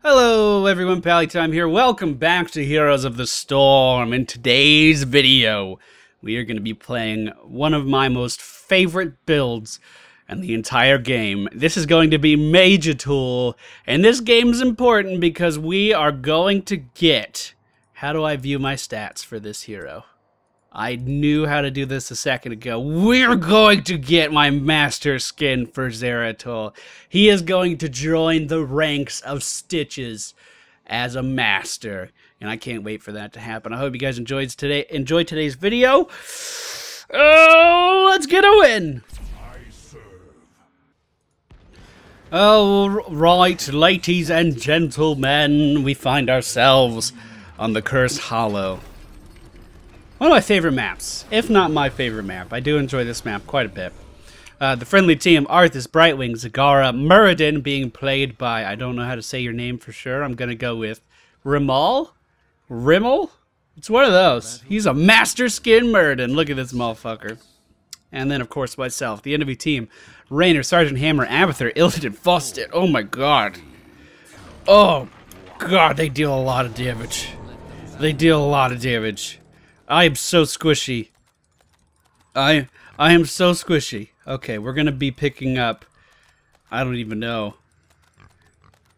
Hello everyone, Pallytime here. Welcome back to Heroes of the Storm. In today's video, we are going to be playing one of my most favorite builds in the entire game. This is going to be Zeratul, and this game is important because we are going to get... How do I view my stats for this hero? I knew how to do this a second ago. We're going to get my master skin for Zeratul. He is going to join the ranks of Stitches as a master. And I can't wait for that to happen. I hope you guys enjoyed today's video. Oh, let's get a win. Oh, right, ladies and gentlemen, we find ourselves on the Cursed Hollow. One of my favorite maps, if not my favorite map. I do enjoy this map quite a bit. The friendly team, Arthas, Brightwing, Zagara, Muradin, being played by, I don't know how to say your name for sure. I'm going to go with Rimmel? Rimmel? It's one of those. He's a master skin Muradin. Look at this motherfucker. And then, of course, myself, the enemy team, Raynor, Sergeant Hammer, Abathur, Illidan, Fawcett. Oh my god. Oh god, they deal a lot of damage. They deal a lot of damage. I am so squishy. I am so squishy. Okay, we're gonna be picking up. I don't even know.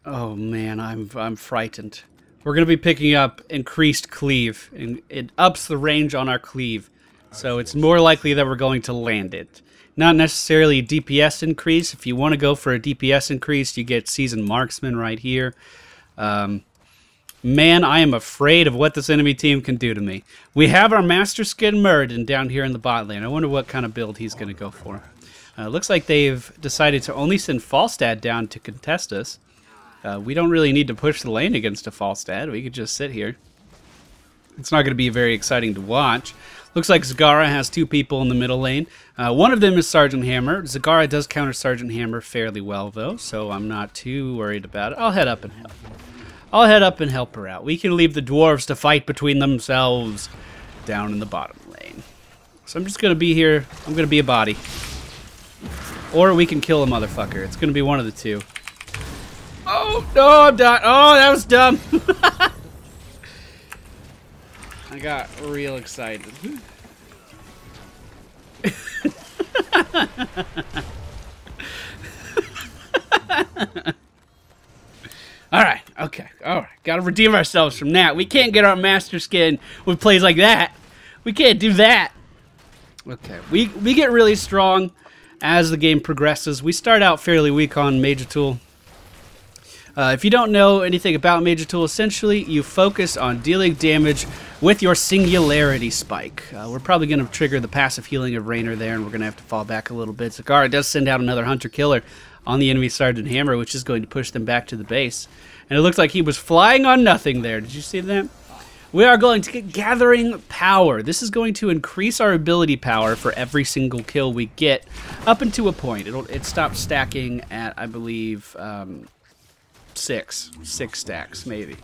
Oh man, I'm frightened. We're gonna be picking up increased cleave, and it ups the range on our cleave, so it's more likely that we're going to land it. Not necessarily a DPS increase. If you want to go for a DPS increase, you get Seasoned Marksman right here. Man, I am afraid of what this enemy team can do to me. We have our Master Skin Muradin down here in the bot lane. I wonder what kind of build he's going to go for. Looks like they've decided to only send Falstad down to contest us. We don't really need to push the lane against a Falstad. We could just sit here. It's not going to be very exciting to watch. Looks like Zagara has two people in the middle lane. One of them is Sergeant Hammer. Zagara does counter Sergeant Hammer fairly well, though, so I'm not too worried about it. I'll head up and help. I'll head up and help her out. We can leave the dwarves to fight between themselves down in the bottom lane. So I'm just going to be here. I'm going to be a body. Or we can kill a motherfucker. It's going to be one of the two. Oh, no, I'm done. Oh, that was dumb. I got real excited. Alright, okay, alright. Gotta redeem ourselves from that. We can't get our master skin with plays like that. We can't do that. Okay, we get really strong as the game progresses. We start out fairly weak on Zeratul. If you don't know anything about Zeratul, essentially you focus on dealing damage with your singularity spike. We're probably going to trigger the passive healing of Raynor there, and we're going to have to fall back a little bit. Zagara does send out another Hunter Killer on the enemy Sergeant Hammer, which is going to push them back to the base. And it looks like he was flying on nothing there. Did you see that? We are going to get Gathering Power. This is going to increase our ability power for every single kill we get up into a point. It stops stacking at, I believe, six stacks, maybe.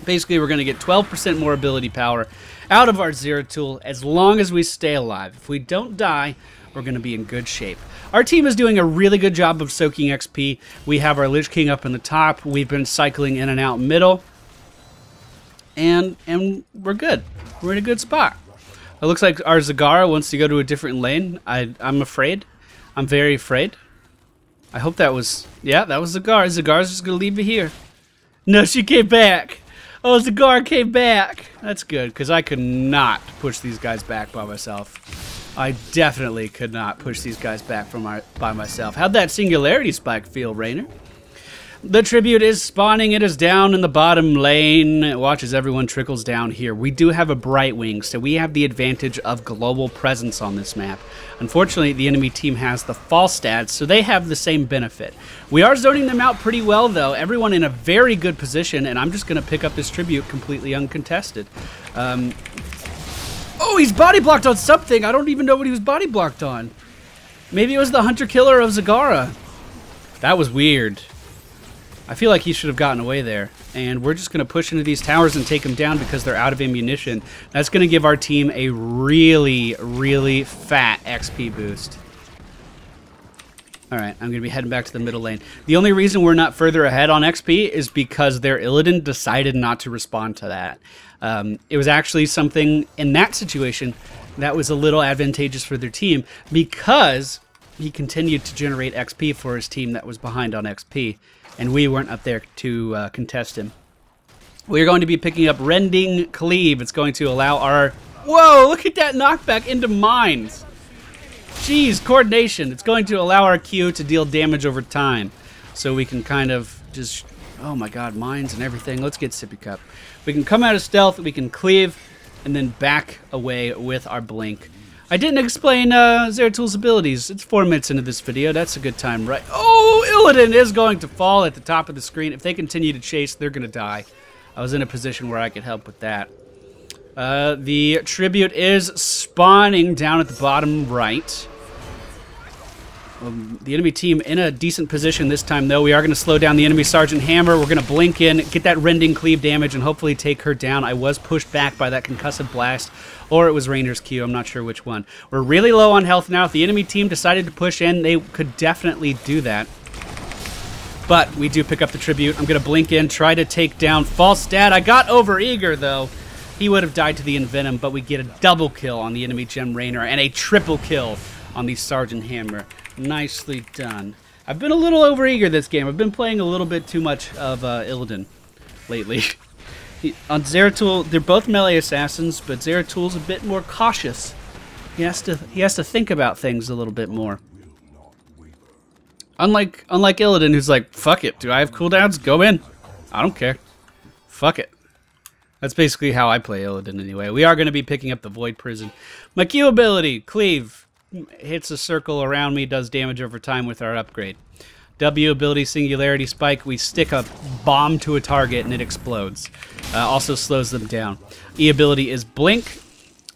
Basically, we're going to get 12% more ability power out of our Zeratul as long as we stay alive. If we don't die, we're going to be in good shape. Our team is doing a really good job of soaking XP. We have our Lich King up in the top. We've been cycling in and out middle. And we're good. We're in a good spot. It looks like our Zagara wants to go to a different lane. I'm afraid. I'm very afraid. I hope that was... Yeah, that was Zagara. Zagara's just going to leave me here. No, she came back. Oh, Zagara came back. That's good, because I could not push these guys back by myself. I definitely could not push these guys back by myself. How'd that singularity spike feel, Raynor? The tribute is spawning. It is down in the bottom lane. It watches everyone trickles down here. We do have a Brightwing, so we have the advantage of global presence on this map. Unfortunately, the enemy team has the Falstad, so they have the same benefit. We are zoning them out pretty well, though. Everyone in a very good position, and I'm just going to pick up this tribute completely uncontested. Oh, he's body blocked on something. I don't even know what he was body blocked on. Maybe it was the Hunter Killer of Zagara. That was weird. I feel like he should have gotten away there. And we're just going to push into these towers and take them down because they're out of ammunition. That's going to give our team a really, really fat XP boost. Alright, I'm going to be heading back to the middle lane. The only reason we're not further ahead on XP is because their Illidan decided not to respond to that. It was actually something in that situation that was a little advantageous for their team because he continued to generate XP for his team that was behind on XP, and we weren't up there to contest him. We're going to be picking up Rending Cleave. It's going to allow our... Whoa, look at that knockback into mines. Jeez, coordination. It's going to allow our Q to deal damage over time. So we can kind of just... Oh my god, mines and everything. Let's get Sippy Cup. We can come out of stealth, we can cleave, and then back away with our blink. I didn't explain Zeratul's abilities. It's 4 minutes into this video. That's a good time, right? Oh, Illidan is going to fall at the top of the screen. If they continue to chase, they're going to die. I was in a position where I could help with that. The tribute is spawning down at the bottom right. The enemy team in a decent position this time, though. We are going to slow down the enemy Sergeant Hammer. We're going to blink in, get that Rending Cleave damage, and hopefully take her down. I was pushed back by that Concussive Blast, or it was Rainer's Q. I'm not sure which one. We're really low on health now. If the enemy team decided to push in, they could definitely do that. But we do pick up the tribute. I'm going to blink in, try to take down Falstad. I got overeager, though. He would have died to the Envenom, but we get a double kill on the enemy Gem Rainer and a triple kill on the Sergeant Hammer. Nicely done. I've been a little overeager this game. I've been playing a little bit too much of Illidan lately. On Zeratul, they're both melee assassins, but Zeratul's a bit more cautious. He has to think about things a little bit more. Unlike Illidan, who's like, fuck it, do I have cooldowns? Go in. I don't care. Fuck it. That's basically how I play Illidan anyway. We are going to be picking up the Void Prison. My Q ability, Cleave. Hits a circle around me, does damage over time with our upgrade. W ability, Singularity Spike. We stick a bomb to a target and it explodes. Also slows them down. E ability is Blink,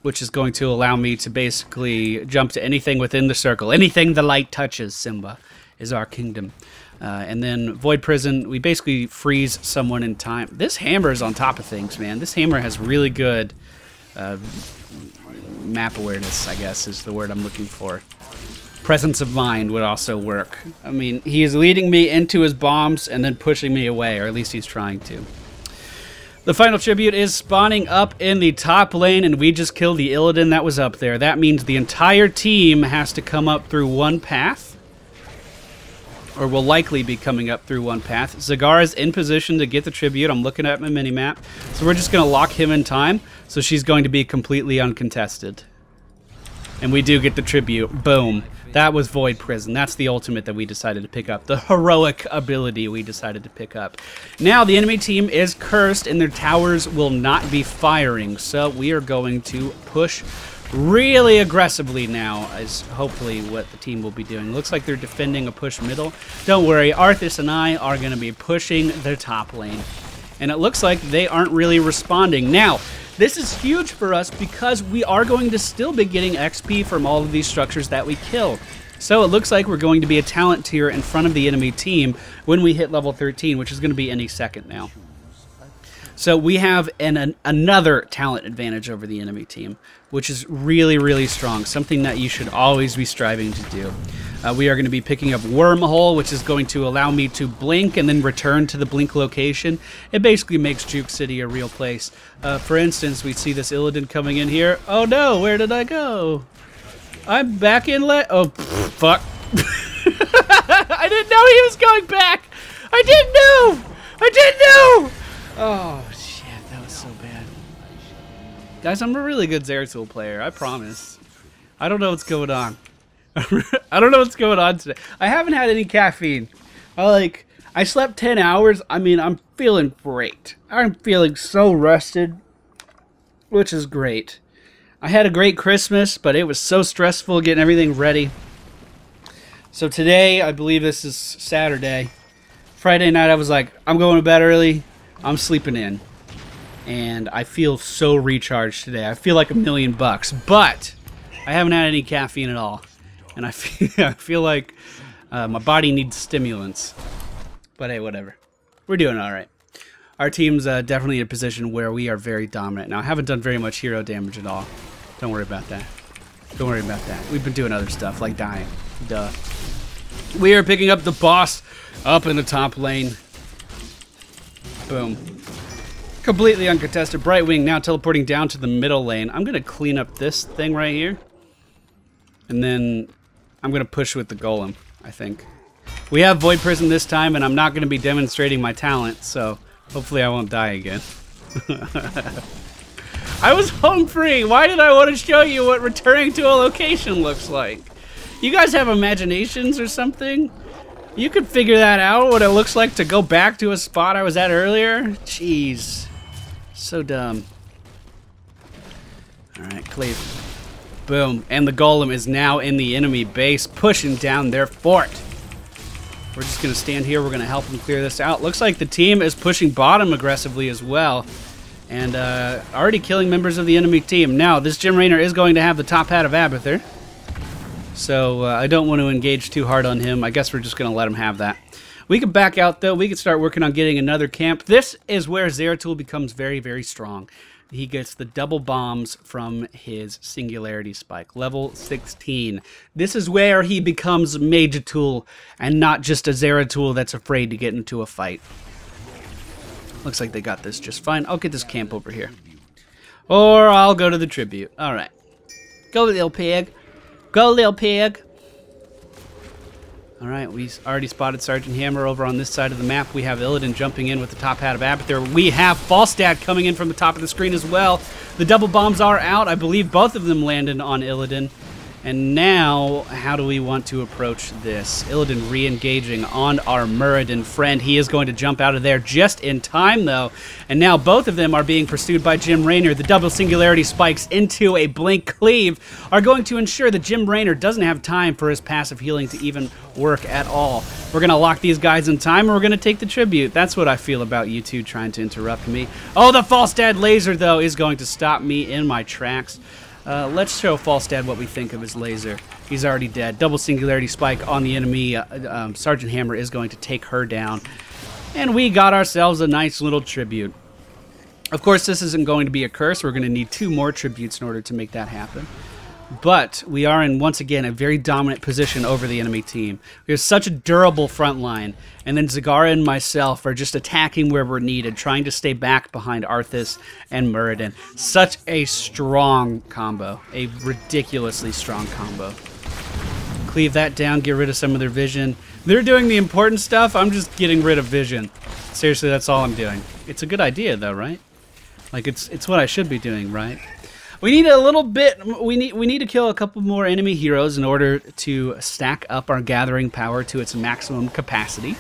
which is going to allow me to basically jump to anything within the circle. Anything the light touches, Simba, is our kingdom. And then Void Prison, we basically freeze someone in time. This hammer is on top of things, man. This hammer has really good map awareness, I guess, is the word I'm looking for. Presence of mind would also work. I mean, he is leading me into his bombs and then pushing me away, or at least he's trying to. The final tribute is spawning up in the top lane, and we just killed the Illidan that was up there. That means the entire team has to come up through one path, or will likely be coming up through one path. Zagara is in position to get the tribute. I'm looking at my mini-map. So we're just going to lock him in time, so she's going to be completely uncontested. And we do get the tribute. Boom. That was Void Prison. That's the ultimate that we decided to pick up. The heroic ability we decided to pick up. Now, the enemy team is cursed, and their towers will not be firing. So we are going to push really aggressively now, is hopefully what the team will be doing. Looks like they're defending a push middle. Don't worry, Arthas and I are going to be pushing their top lane. And it looks like they aren't really responding. Now, this is huge for us because we are going to still be getting XP from all of these structures that we kill. So it looks like we're going to be a talent tier in front of the enemy team when we hit level 13, which is going to be any second now. So we have another talent advantage over the enemy team, which is really, really strong, something that you should always be striving to do. We are going to be picking up Wormhole, which is going to allow me to blink and then return to the blink location. It basically makes Juke City a real place. For instance, we see this Illidan coming in here. Oh no, where did I go? I'm back in oh, fuck. I didn't know he was going back. I didn't know. I didn't know. Oh, shit, that was so bad. Guys, I'm a really good Zeratul player, I promise. I don't know what's going on. I don't know what's going on today. I haven't had any caffeine. I slept 10 hours. I mean, I'm feeling great. I'm feeling so rested, which is great. I had a great Christmas, but it was so stressful getting everything ready. So today, I believe this is Saturday. Friday night, I was like, I'm going to bed early. I'm sleeping in. And I feel so recharged today. I feel like $1,000,000, but I haven't had any caffeine at all. And I feel like my body needs stimulants. But hey, whatever. We're doing all right. Our team's definitely in a position where we are very dominant. Now, I haven't done very much hero damage at all. Don't worry about that. Don't worry about that. We've been doing other stuff, like dying. Duh. We are picking up the boss up in the top lane. Boom. Completely uncontested. Brightwing now teleporting down to the middle lane. I'm going to clean up this thing right here. And then I'm going to push with the golem, I think. We have Void Prison this time, and I'm not going to be demonstrating my talent, so hopefully I won't die again. I was home free. Why did I want to show you what returning to a location looks like? You guys have imaginations or something? You could figure that out, what it looks like to go back to a spot I was at earlier? Jeez. So dumb. Alright, cleave. Boom. And the golem is now in the enemy base, pushing down their fort. We're just going to stand here. We're going to help them clear this out. Looks like the team is pushing bottom aggressively as well. And already killing members of the enemy team. Now, this Gym Rainer is going to have the top hat of Abathur. So I don't want to engage too hard on him. I guess we're just going to let him have that. We can back out, though. We can start working on getting another camp. This is where Zeratul becomes very, very strong. He gets the double bombs from his Singularity Spike. Level 16. This is where he becomes Mage Tool and not just a Zeratul that's afraid to get into a fight. Looks like they got this just fine. I'll get this camp over here. Or I'll go to the tribute. Alright. Go, little pig. Go, little pig. Alright, we already spotted Sergeant Hammer over on this side of the map. We have Illidan jumping in with the top hat of Abathur. We have Falstad coming in from the top of the screen as well. The double bombs are out. I believe both of them landed on Illidan. And now, how do we want to approach this? Illidan re-engaging on our Muradin friend. He is going to jump out of there just in time, though. And now both of them are being pursued by Gym Rainer. The double Singularity Spikes into a Blink Cleave are going to ensure that Gym Rainer doesn't have time for his passive healing to even work at all. We're going to lock these guys in time, and we're going to take the tribute. That's what I feel about you two trying to interrupt me. Oh, the Falstad laser, though, is going to stop me in my tracks. Let's show Falstad what we think of his laser. He's already dead. Double Singularity Spike on the enemy. Sergeant Hammer is going to take her down. And we got ourselves a nice little tribute. Of course, this isn't going to be a curse. We're going to need 2 more tributes in order to make that happen. But we are in, once again, a very dominant position over the enemy team. We have such a durable front line. And then Zagara and myself are just attacking where we're needed, trying to stay back behind Arthas and Muradin. Such a strong combo. A ridiculously strong combo. Cleave that down, get rid of some of their vision. They're doing the important stuff. I'm just getting rid of vision. Seriously, that's all I'm doing. It's a good idea, though, right? Like, it's what I should be doing, right? We need a little bit, we need to kill a couple more enemy heroes in order to stack up our gathering power to its maximum capacity.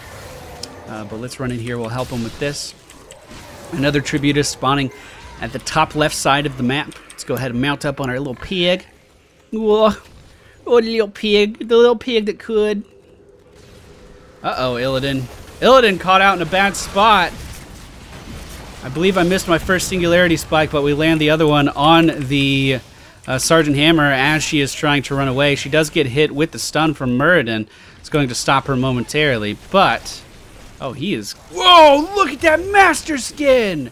But let's run in here, we'll help them with this. Another tribute is spawning at the top left side of the map. Let's go ahead and mount up on our little pig. Whoa, oh, little pig, the little pig that could. Uh-oh, Illidan. Illidan caught out in a bad spot. I believe I missed my first Singularity Spike, but we land the other one on the Sergeant Hammer as she is trying to run away. She does get hit with the stun from Muradin. It's going to stop her momentarily, but... Oh, he is... Whoa, look at that Master Skin!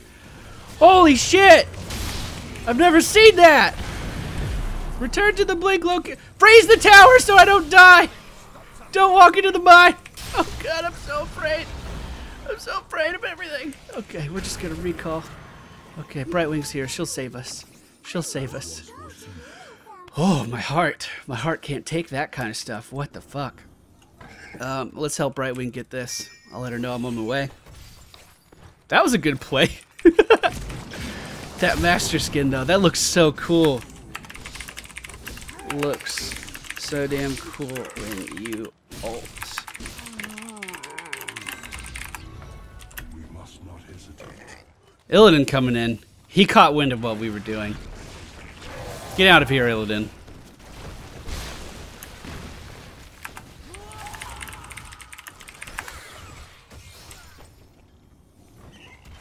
Holy shit! I've never seen that! Return to the Blink location. Freeze the tower so I don't die! Don't walk into the mine! Oh god, I'm so afraid. I'm so afraid of everything. Okay, we're just gonna recall. Okay, Brightwing's here. She'll save us. She'll save us. Oh, my heart. My heart can't take that kind of stuff. What the fuck? Let's help Brightwing get this. I'll let her know I'm on my way. That was a good play. That Master Skin, though, that looks so cool. Looks so damn cool when you ult. Illidan coming in. He caught wind of what we were doing. Get out of here, Illidan.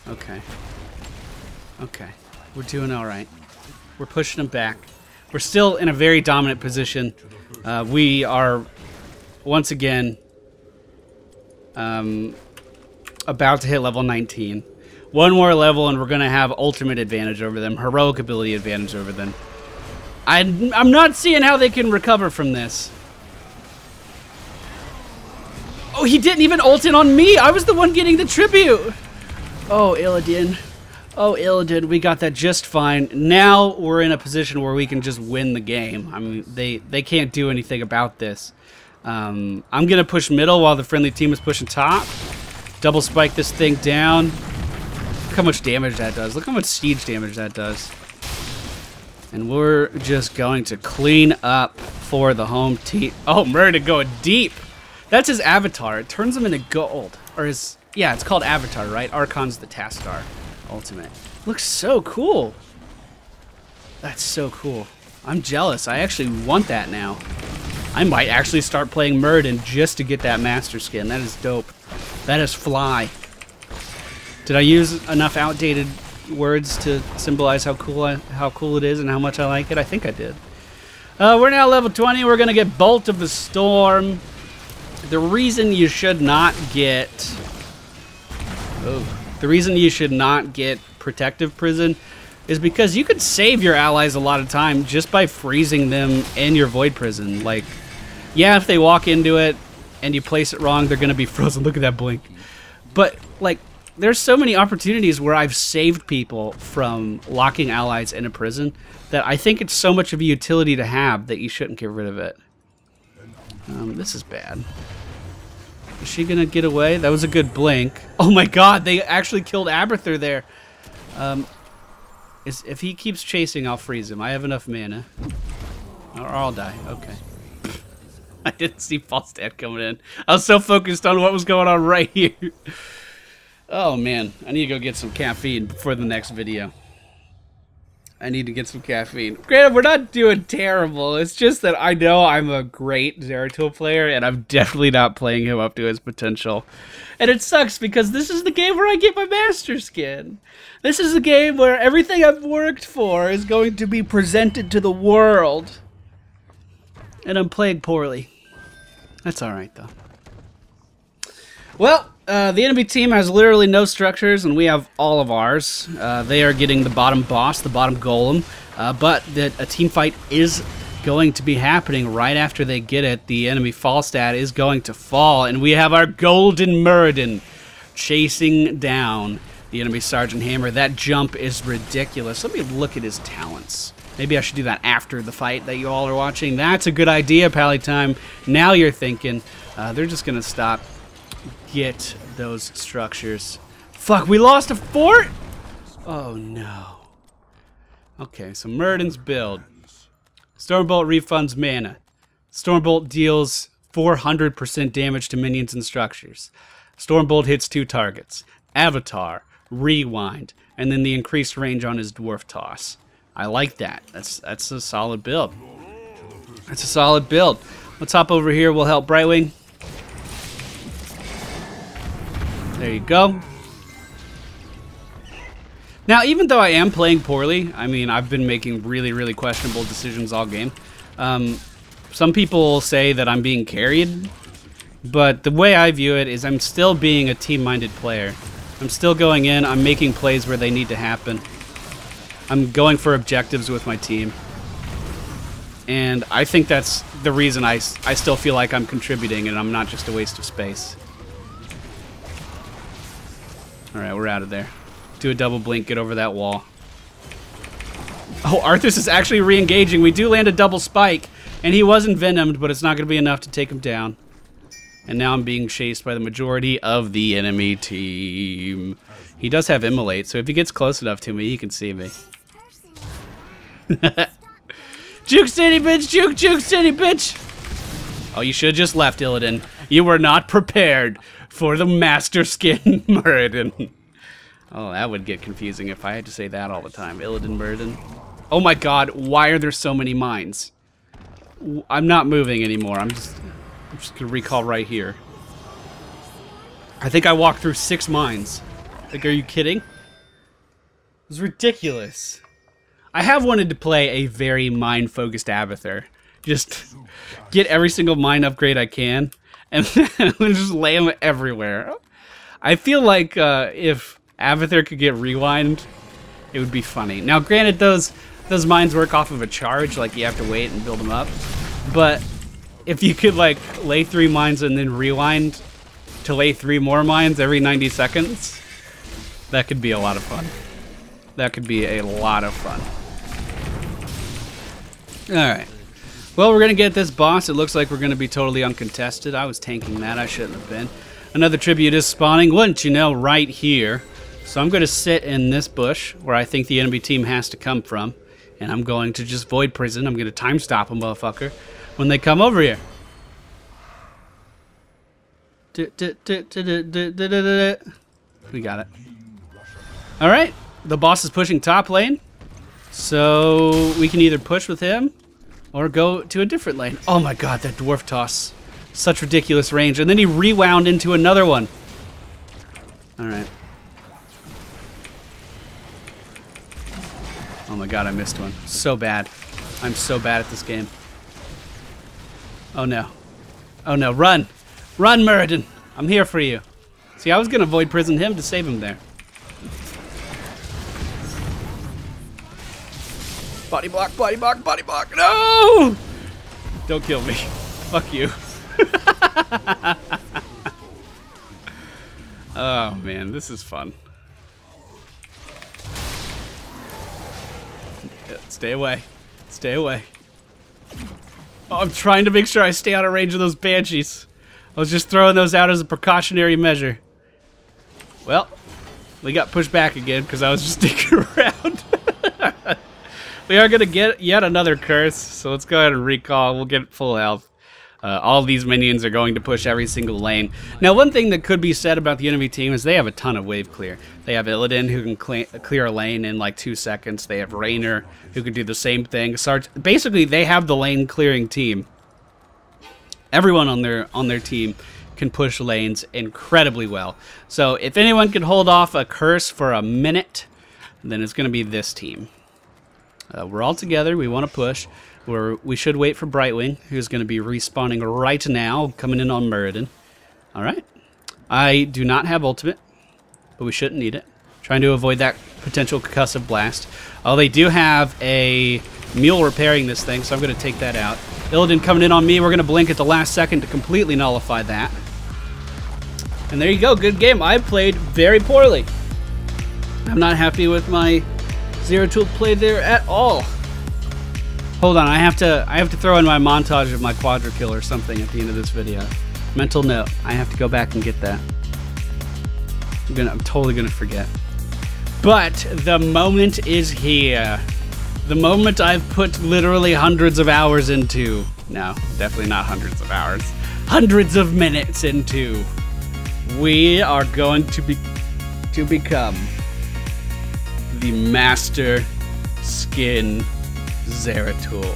Okay. Okay. We're doing alright. We're pushing him back. We're still in a very dominant position. We are, once again, about to hit level 19. One more level and we're going to have ultimate advantage over them. Heroic ability advantage over them. I'm not seeing how they can recover from this. he didn't even ult in on me. I was the one getting the tribute. Oh, Illidan. Oh, Illidan, we got that just fine. Now we're in a position where we can just win the game. I mean, they can't do anything about this. I'm going to push middle while the friendly team is pushing top. Double spike this thing down. Look how much damage that does. Look how much siege damage that does. And we're just going to clean up for the home team. Oh, Murder going deep. That's his avatar. It turns him into gold. Or his, yeah, it's called avatar, right? Archon's the Tastar ultimate. Looks so cool. That's so cool. I'm jealous. I actually want that now. I might actually start playing Murden just to get that master skin. That is dope. That is fly. Did I use enough outdated words to symbolize how cool it is and how much I like it? I think I did. We're now level 20. We're gonna get Bolt of the Storm. The reason you should not get Protective Prison is because you could save your allies a lot of time just by freezing them in your Void Prison. Like, yeah, if they walk into it and you place it wrong, they're gonna be frozen. Look at that blink. But like, there's so many opportunities where I've saved people from locking allies in a prison that I think it's so much of a utility to have that you shouldn't get rid of it. This is bad. Is she gonna get away? That was a good blink. Oh my god, they actually killed Aberthur there. If he keeps chasing, I'll freeze him. I have enough mana. Or I'll die. Okay. I didn't see Falstad coming in. I was so focused on what was going on right here. Oh man, I need to go get some caffeine before the next video. I need to get some caffeine. Granted, we're not doing terrible. It's just that I know I'm a great Zeratul player, and I'm definitely not playing him up to his potential. And it sucks because this is the game where I get my master skin. This is the game where everything I've worked for is going to be presented to the world. And I'm playing poorly. That's alright, though. Well, the enemy team has literally no structures, and we have all of ours. They are getting the bottom boss, the bottom golem, but a team fight is going to be happening right after they get it. The enemy Falstad is going to fall, and we have our Golden Muradin chasing down the enemy Sergeant Hammer. That jump is ridiculous. Let me look at his talents. Maybe I should do that after the fight that you all are watching. That's a good idea, Pallytime. Now you're thinking. They're just going to stop. Get those structures. Fuck, we lost a fort? Oh no. Okay, so Murden's build. Stormbolt refunds mana. Stormbolt deals 400% damage to minions and structures. Stormbolt hits 2 targets. Avatar, rewind, and then the increased range on his dwarf toss. I like that. That's a solid build. That's a solid build. Let's hop over here. We'll help Brightwing. There you go. Now, even though I am playing poorly, I mean, I've been making really, really questionable decisions all game. Some people say that I'm being carried, but the way I view it is I'm still being a team-minded player. I'm still going in, I'm making plays where they need to happen. I'm going for objectives with my team. And I think that's the reason I still feel like I'm contributing and I'm not just a waste of space. Alright, we're out of there. Do a double blink, get over that wall. Oh, Arthas is actually re-engaging. We do land a double spike, and he was envenomed, but it's not going to be enough to take him down. And now I'm being chased by the majority of the enemy team. He does have Immolate, so if he gets close enough to me, he can see me. Juke City, bitch! Juke City, bitch! Oh, you should have just left, Illidan. You were not prepared for the Master Skin Muradin. Oh, that would get confusing if I had to say that all the time. Illidan Muradin. Oh my god, why are there so many mines? I'm not moving anymore. I'm just gonna recall right here. I think I walked through 6 mines. Like, are you kidding? It was ridiculous. I have wanted to play a very mine-focused Abathur. Just get every single mine upgrade I can, and then just lay them everywhere. I feel like if Abathur could get rewind, it would be funny. Now, granted, those mines work off of a charge, like you have to wait and build them up. But if you could like lay 3 mines and then rewind, to lay 3 more mines every 90 seconds, that could be a lot of fun. That could be a lot of fun. Alright. Well, we're going to get this boss. It looks like we're going to be totally uncontested. I was tanking that. I shouldn't have been. Another tribute is spawning, wouldn't you know, right here. So I'm going to sit in this bush where I think the enemy team has to come from. And I'm going to just void prison. I'm going to time stop them, motherfucker, when they come over here. We got it. Alright. The boss is pushing top lane. So we can either push with him or go to a different lane. Oh my god, that dwarf toss. Such ridiculous range. And then he rewound into another one. Alright. Oh my god, I missed one. So bad. I'm so bad at this game. Oh no. Oh no, run! Run, Muradin! I'm here for you. See, I was gonna void prison him to save him there. Body block, body block, body block. No! Don't kill me. Fuck you. Oh man, this is fun. Stay away. Stay away. Oh, I'm trying to make sure I stay out of range of those banshees. I was just throwing those out as a precautionary measure. Well, we got pushed back again because I was just sticking around. We are going to get yet another curse, so let's go ahead and recall. We'll get full health. All these minions are going to push every single lane. Now, one thing that could be said about the enemy team is they have a ton of wave clear. They have Illidan, who can clear a lane in like 2 seconds. They have Raynor, who can do the same thing. Basically, they have the lane clearing team. Everyone on their team can push lanes incredibly well. So if anyone can hold off a curse for a minute, then it's going to be this team. We're all together. We want to push. We should wait for Brightwing, who's going to be respawning right now, coming in on Muradin. All right. I do not have ultimate, but we shouldn't need it. Trying to avoid that potential concussive blast. Oh, they do have a mule repairing this thing, so I'm going to take that out. Illidan coming in on me. We're going to blink at the last second to completely nullify that. And there you go. Good game. I played very poorly. I'm not happy with my Zeratul play there at all. Hold on, I have to throw in my montage of my quadra kill or something at the end of this video. Mental note, I have to go back and get that. I'm totally gonna forget. But the moment is here. The moment I've put literally hundreds of hours into. No, definitely not hundreds of hours. Hundreds of minutes into. We are going to become the Master Skin Zeratul.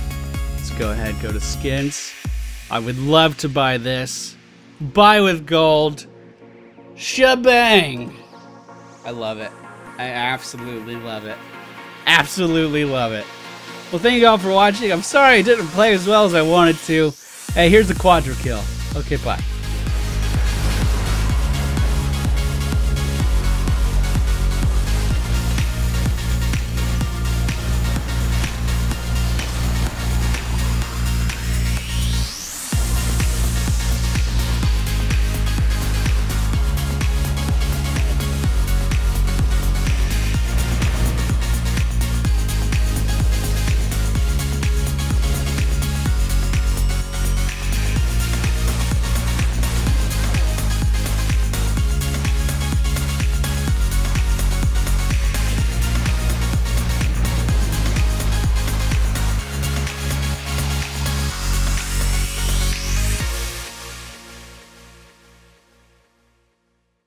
Let's go ahead, go to skins. I would love to buy this. Buy with gold. Shebang! I love it. I absolutely love it. Absolutely love it. Well, thank you all for watching. I'm sorry I didn't play as well as I wanted to. Hey, here's the quadra kill. Okay, bye.